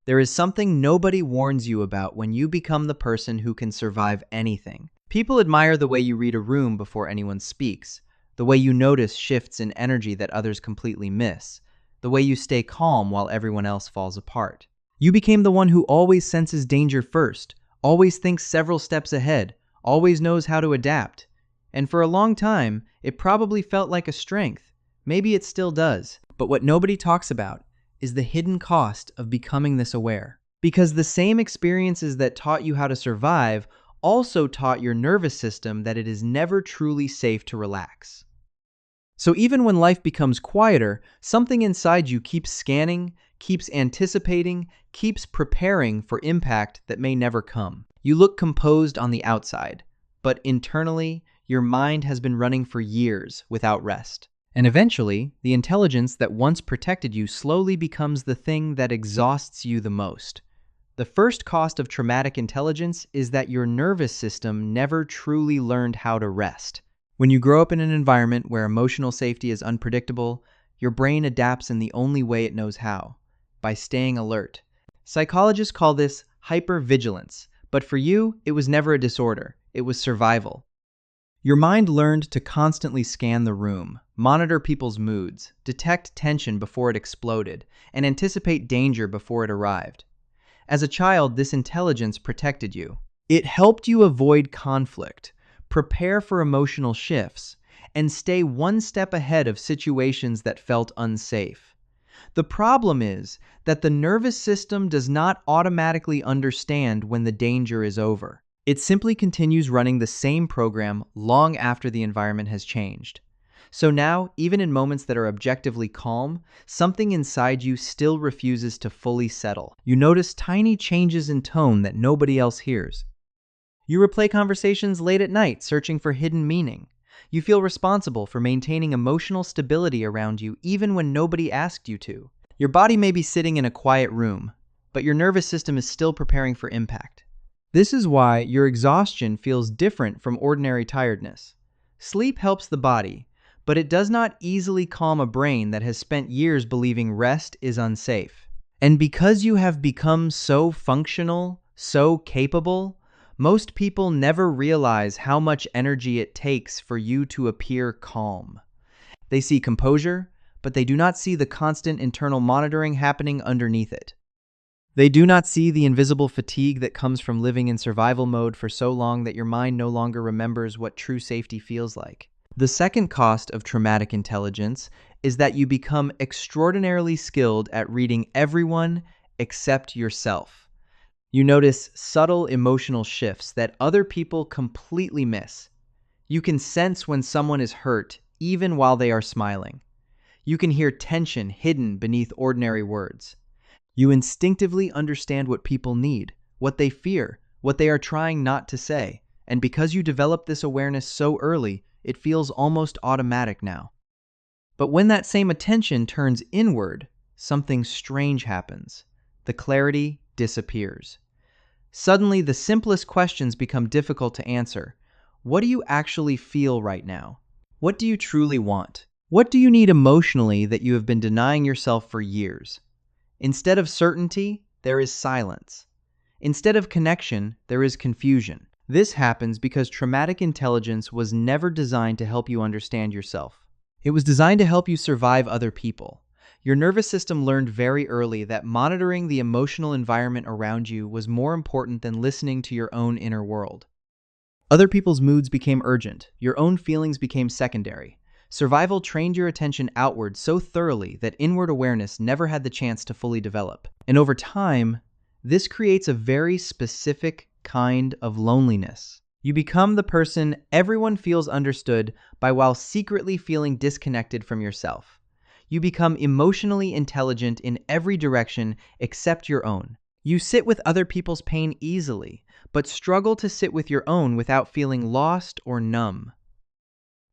There is something nobody warns you about when you become the person who can survive anything. People admire the way you read a room before anyone speaks, the way you notice shifts in energy that others completely miss, the way you stay calm while everyone else falls apart. You became the one who always senses danger first, always thinks several steps ahead, always knows how to adapt. And for a long time, it probably felt like a strength. Maybe it still does. But what nobody talks about is the hidden cost of becoming this aware. Because the same experiences that taught you how to survive also taught your nervous system that it is never truly safe to relax. So even when life becomes quieter, something inside you keeps scanning, keeps anticipating, keeps preparing for impact that may never come. You look composed on the outside, but internally, your mind has been running for years without rest. And eventually, the intelligence that once protected you slowly becomes the thing that exhausts you the most. The first cost of traumatic intelligence is that your nervous system never truly learned how to rest. When you grow up in an environment where emotional safety is unpredictable, your brain adapts in the only way it knows how, by staying alert. Psychologists call this hypervigilance, but for you, it was never a disorder, it was survival. Your mind learned to constantly scan the room, monitor people's moods, detect tension before it exploded, and anticipate danger before it arrived. As a child, this intelligence protected you. It helped you avoid conflict, prepare for emotional shifts, and stay one step ahead of situations that felt unsafe. The problem is that the nervous system does not automatically understand when the danger is over. It simply continues running the same program long after the environment has changed. So now, even in moments that are objectively calm, something inside you still refuses to fully settle. You notice tiny changes in tone that nobody else hears. You replay conversations late at night, searching for hidden meaning. You feel responsible for maintaining emotional stability around you even when nobody asked you to. Your body may be sitting in a quiet room, but your nervous system is still preparing for impact. This is why your exhaustion feels different from ordinary tiredness. Sleep helps the body, but it does not easily calm a brain that has spent years believing rest is unsafe. And because you have become so functional, so capable, most people never realize how much energy it takes for you to appear calm. They see composure, but they do not see the constant internal monitoring happening underneath it. They do not see the invisible fatigue that comes from living in survival mode for so long that your mind no longer remembers what true safety feels like. The second cost of traumatic intelligence is that you become extraordinarily skilled at reading everyone except yourself. You notice subtle emotional shifts that other people completely miss. You can sense when someone is hurt even while they are smiling. You can hear tension hidden beneath ordinary words. You instinctively understand what people need, what they fear, what they are trying not to say, and because you develop this awareness so early, it feels almost automatic now. But when that same attention turns inward, something strange happens. The clarity disappears. Suddenly, the simplest questions become difficult to answer. What do you actually feel right now? What do you truly want? What do you need emotionally that you have been denying yourself for years? Instead of certainty, there is silence. Instead of connection, there is confusion. This happens because traumatic intelligence was never designed to help you understand yourself. It was designed to help you survive other people. Your nervous system learned very early that monitoring the emotional environment around you was more important than listening to your own inner world. Other people's moods became urgent. Your own feelings became secondary. Survival trained your attention outward so thoroughly that inward awareness never had the chance to fully develop. And over time, this creates a very specific kind of loneliness. You become the person everyone feels understood by while secretly feeling disconnected from yourself. You become emotionally intelligent in every direction except your own. You sit with other people's pain easily, but struggle to sit with your own without feeling lost or numb.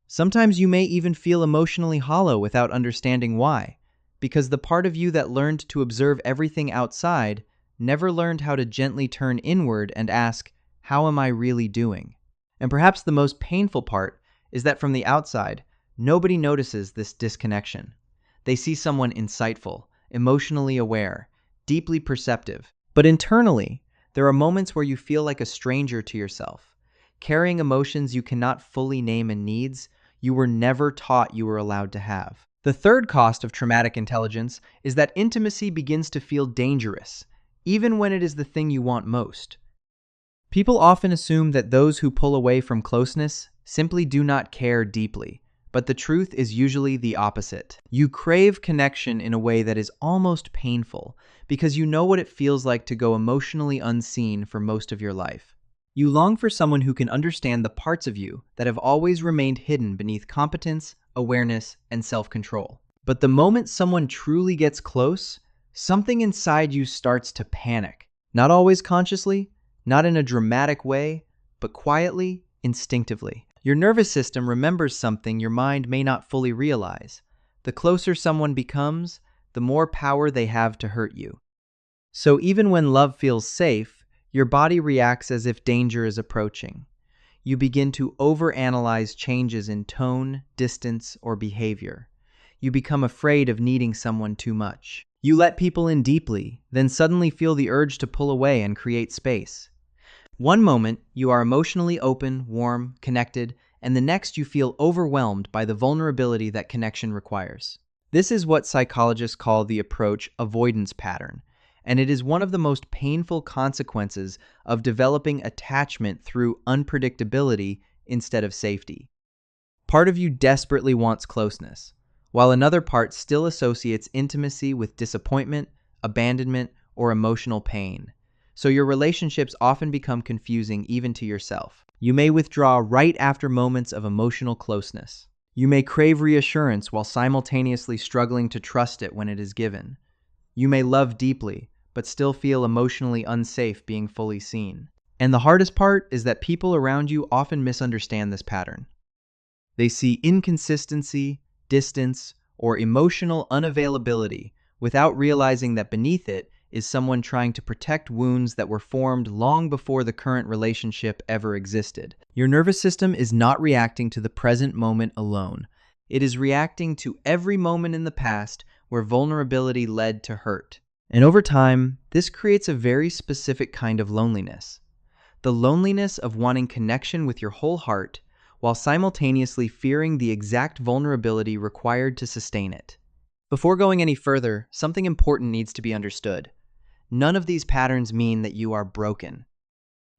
Sometimes you may even feel emotionally hollow without understanding why, because the part of you that learned to observe everything outside never learned how to gently turn inward and ask, how am I really doing? And perhaps the most painful part is that from the outside, nobody notices this disconnection. They see someone insightful, emotionally aware, deeply perceptive. But internally, there are moments where you feel like a stranger to yourself, carrying emotions you cannot fully name and needs you were never taught you were allowed to have. The third cost of traumatic intelligence is that intimacy begins to feel dangerous, even when it is the thing you want most. People often assume that those who pull away from closeness simply do not care deeply, but the truth is usually the opposite. You crave connection in a way that is almost painful because you know what it feels like to go emotionally unseen for most of your life. You long for someone who can understand the parts of you that have always remained hidden beneath competence, awareness, and self-control. But the moment someone truly gets close, something inside you starts to panic. Not always consciously, not in a dramatic way, but quietly, instinctively. Your nervous system remembers something your mind may not fully realize. The closer someone becomes, the more power they have to hurt you. So even when love feels safe, your body reacts as if danger is approaching. You begin to overanalyze changes in tone, distance, or behavior. You become afraid of needing someone too much. You let people in deeply, then suddenly feel the urge to pull away and create space. One moment, you are emotionally open, warm, connected, and the next you feel overwhelmed by the vulnerability that connection requires. This is what psychologists call the approach avoidance pattern, and it is one of the most painful consequences of developing attachment through unpredictability instead of safety. Part of you desperately wants closeness, while another part still associates intimacy with disappointment, abandonment, or emotional pain. So your relationships often become confusing even to yourself. You may withdraw right after moments of emotional closeness. You may crave reassurance while simultaneously struggling to trust it when it is given. You may love deeply, but still feel emotionally unsafe being fully seen. And the hardest part is that people around you often misunderstand this pattern. They see inconsistency, distance, or emotional unavailability without realizing that beneath it is someone trying to protect wounds that were formed long before the current relationship ever existed. Your nervous system is not reacting to the present moment alone. It is reacting to every moment in the past where vulnerability led to hurt. And over time, this creates a very specific kind of loneliness. The loneliness of wanting connection with your whole heart, while simultaneously fearing the exact vulnerability required to sustain it. Before going any further, something important needs to be understood. None of these patterns mean that you are broken.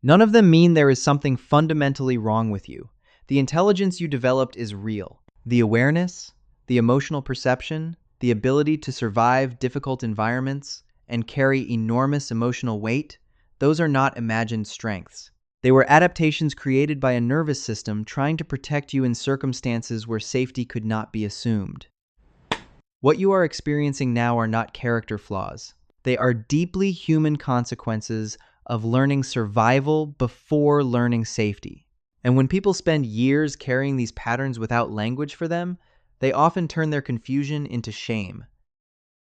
None of them mean there is something fundamentally wrong with you. The intelligence you developed is real. The awareness, the emotional perception, the ability to survive difficult environments and carry enormous emotional weight, those are not imagined strengths. They were adaptations created by a nervous system trying to protect you in circumstances where safety could not be assumed. What you are experiencing now are not character flaws. They are deeply human consequences of learning survival before learning safety. And when people spend years carrying these patterns without language for them, they often turn their confusion into shame.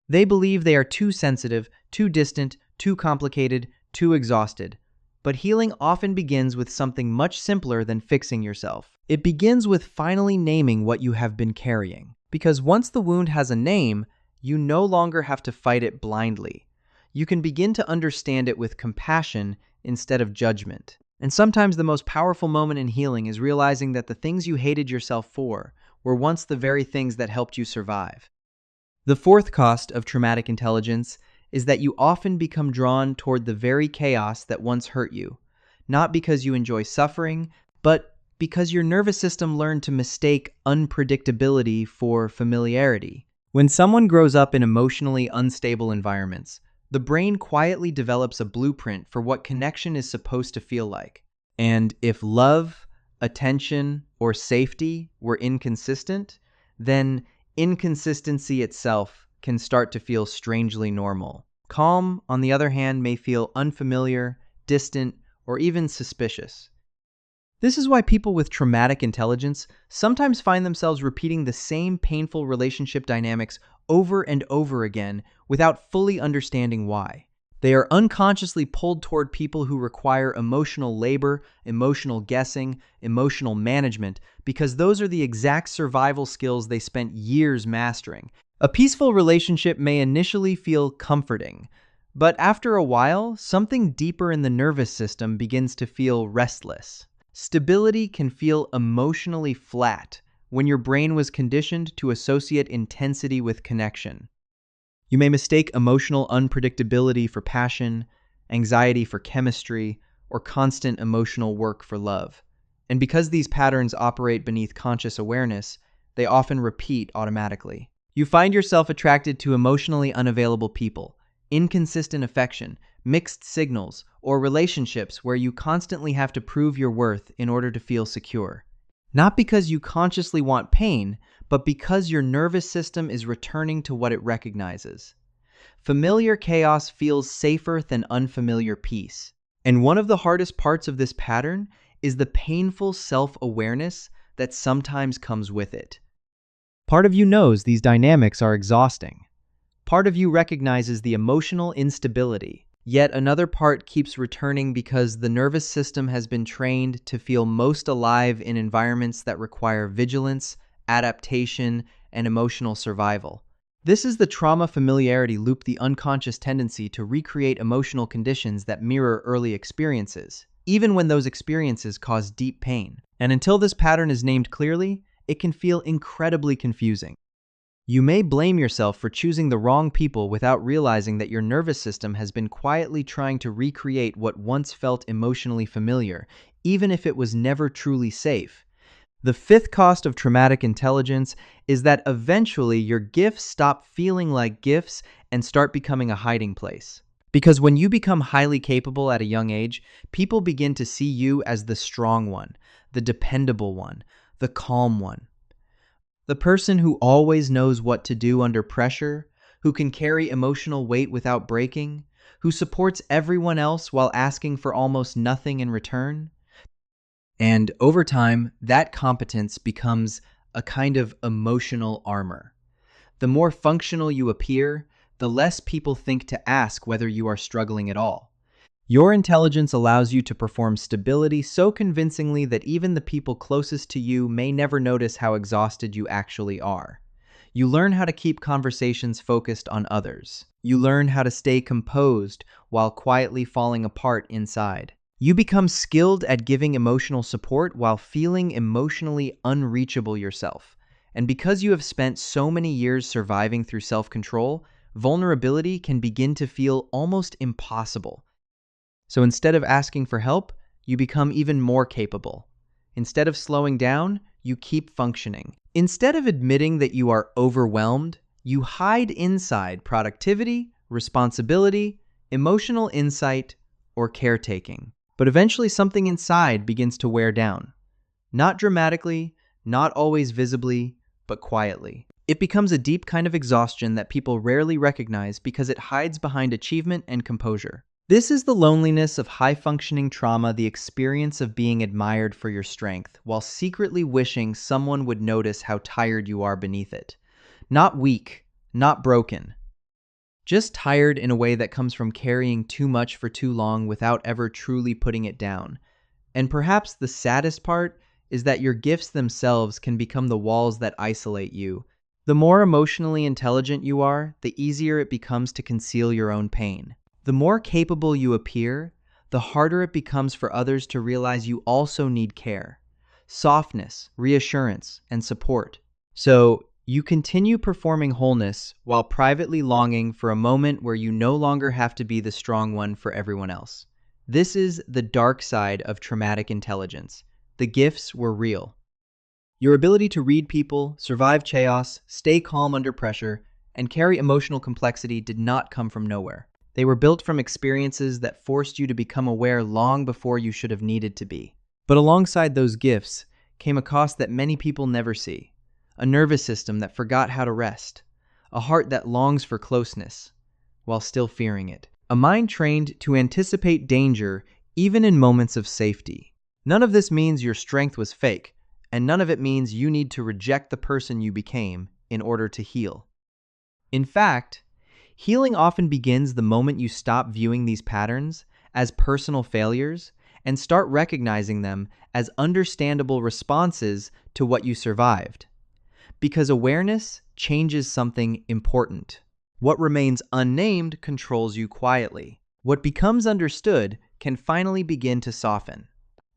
They believe they are too sensitive, too distant, too complicated, too exhausted. But healing often begins with something much simpler than fixing yourself. It begins with finally naming what you have been carrying. Because once the wound has a name, you no longer have to fight it blindly. You can begin to understand it with compassion instead of judgment. And sometimes the most powerful moment in healing is realizing that the things you hated yourself for were once the very things that helped you survive. The fourth cost of traumatic intelligence is that you often become drawn toward the very chaos that once hurt you, not because you enjoy suffering, but because your nervous system learned to mistake unpredictability for familiarity. When someone grows up in emotionally unstable environments, the brain quietly develops a blueprint for what connection is supposed to feel like. And if love, attention, or safety were inconsistent, then inconsistency itself can start to feel strangely normal. Calm, on the other hand, may feel unfamiliar, distant, or even suspicious. This is why people with traumatic intelligence sometimes find themselves repeating the same painful relationship dynamics over and over again without fully understanding why. They are unconsciously pulled toward people who require emotional labor, emotional guessing, emotional management, because those are the exact survival skills they spent years mastering. A peaceful relationship may initially feel comforting, But after a while, something deeper in the nervous system begins to feel restless. Stability can feel emotionally flat when your brain was conditioned to associate intensity with connection. You may mistake emotional unpredictability for passion, anxiety for chemistry, or constant emotional work for love. And because these patterns operate beneath conscious awareness, they often repeat automatically. You find yourself attracted to emotionally unavailable people, inconsistent affection, mixed signals, or relationships where you constantly have to prove your worth in order to feel secure. Not because you consciously want pain, but because your nervous system is returning to what it recognizes. Familiar chaos feels safer than unfamiliar peace. And one of the hardest parts of this pattern is the painful self-awareness that sometimes comes with it. Part of you knows these dynamics are exhausting. Part of you recognizes the emotional instability. Yet another part keeps returning because the nervous system has been trained to feel most alive in environments that require vigilance, adaptation, and emotional survival. This is the trauma familiarity loop, the unconscious tendency to recreate emotional conditions that mirror early experiences, even when those experiences cause deep pain. And until this pattern is named clearly, it can feel incredibly confusing. You may blame yourself for choosing the wrong people without realizing that your nervous system has been quietly trying to recreate what once felt emotionally familiar, even if it was never truly safe. The fifth cost of traumatic intelligence is that eventually your gifts stop feeling like gifts and start becoming a hiding place. Because when you become highly capable at a young age, people begin to see you as the strong one, the dependable one, the calm one. The person who always knows what to do under pressure, who can carry emotional weight without breaking, who supports everyone else while asking for almost nothing in return. And over time, that competence becomes a kind of emotional armor. The more functional you appear, the less people think to ask whether you are struggling at all. Your intelligence allows you to perform stability so convincingly that even the people closest to you may never notice how exhausted you actually are. You learn how to keep conversations focused on others. You learn how to stay composed while quietly falling apart inside. You become skilled at giving emotional support while feeling emotionally unreachable yourself. And because you have spent so many years surviving through self-control, vulnerability can begin to feel almost impossible. So instead of asking for help, you become even more capable. Instead of slowing down, you keep functioning. Instead of admitting that you are overwhelmed, you hide inside productivity, responsibility, emotional insight, or caretaking. But eventually something inside begins to wear down. Not dramatically, not always visibly, but quietly. It becomes a deep kind of exhaustion that people rarely recognize because it hides behind achievement and composure. This is the loneliness of high-functioning trauma, the experience of being admired for your strength, while secretly wishing someone would notice how tired you are beneath it. Not weak, not broken. Just tired in a way that comes from carrying too much for too long without ever truly putting it down. And perhaps the saddest part is that your gifts themselves can become the walls that isolate you. The more emotionally intelligent you are, the easier it becomes to conceal your own pain. The more capable you appear, the harder it becomes for others to realize you also need care, softness, reassurance, and support. So, you continue performing wholeness while privately longing for a moment where you no longer have to be the strong one for everyone else. This is the dark side of traumatic intelligence. The gifts were real. Your ability to read people, survive chaos, stay calm under pressure, and carry emotional complexity did not come from nowhere. They were built from experiences that forced you to become aware long before you should have needed to be. But alongside those gifts came a cost that many people never see. A nervous system that forgot how to rest. A heart that longs for closeness, while still fearing it. A mind trained to anticipate danger even in moments of safety. None of this means your strength was fake, and none of it means you need to reject the person you became in order to heal. In fact, healing often begins the moment you stop viewing these patterns as personal failures and start recognizing them as understandable responses to what you survived. Because awareness changes something important. What remains unnamed controls you quietly. What becomes understood can finally begin to soften.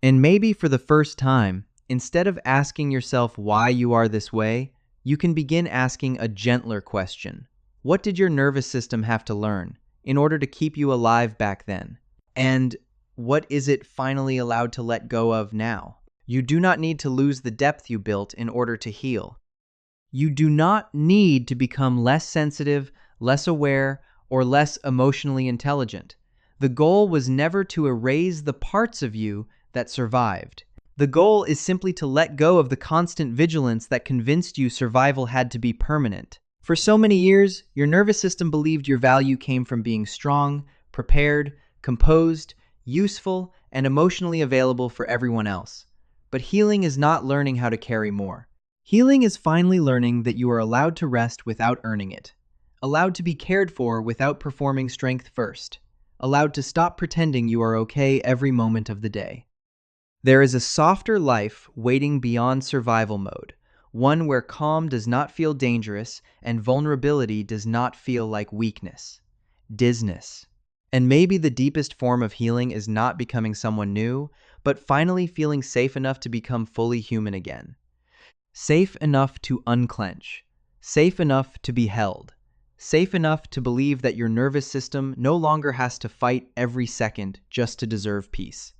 And maybe for the first time, instead of asking yourself why you are this way, you can begin asking a gentler question. What did your nervous system have to learn in order to keep you alive back then? And what is it finally allowed to let go of now? You do not need to lose the depth you built in order to heal. You do not need to become less sensitive, less aware, or less emotionally intelligent. The goal was never to erase the parts of you that survived. The goal is simply to let go of the constant vigilance that convinced you survival had to be permanent. For so many years, your nervous system believed your value came from being strong, prepared, composed, useful, and emotionally available for everyone else. But healing is not learning how to carry more. Healing is finally learning that you are allowed to rest without earning it, allowed to be cared for without performing strength first, allowed to stop pretending you are okay every moment of the day. There is a softer life waiting beyond survival mode, one where calm does not feel dangerous and vulnerability does not feel like weakness, dizziness. And maybe the deepest form of healing is not becoming someone new, but finally feeling safe enough to become fully human again. Safe enough to unclench, safe enough to be held, safe enough to believe that your nervous system no longer has to fight every second just to deserve peace.